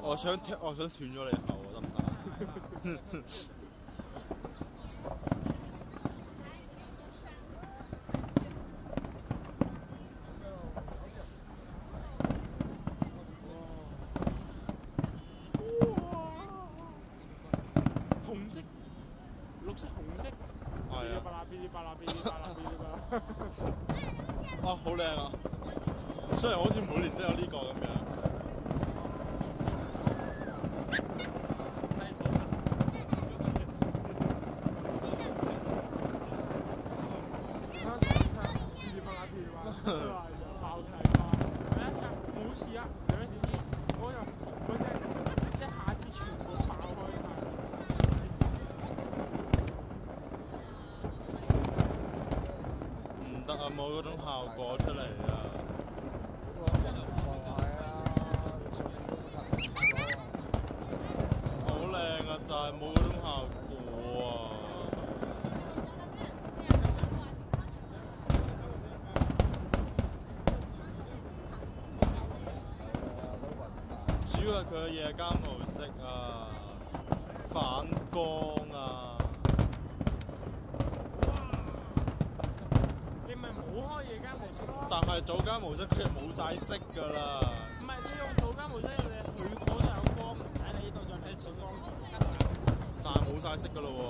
我想斷咗你口啊，得唔得？紅色、綠色、紅色，係啊！嗶哩吧啦嗶哩吧啦嗶哩吧啦。啊，好靚啊！雖然好似每年都有呢個咁樣。爆曬花，第一隻冇事啊，兩點啲嗰就伏嗰聲，一下子全部爆開晒。唔得啊，冇嗰種效果出嚟啊！好靚啊，就係冇嗰種效果啊！主要係佢嘅夜間模式啊，反光啊。你咪冇開夜間模式咯。但係早間模式佢冇晒色㗎啦。唔係你用早間模式，你許可都有光，唔使你呢度再睇次光。但係冇晒色㗎咯喎。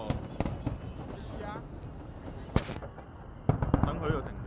你試下。等佢呢度停。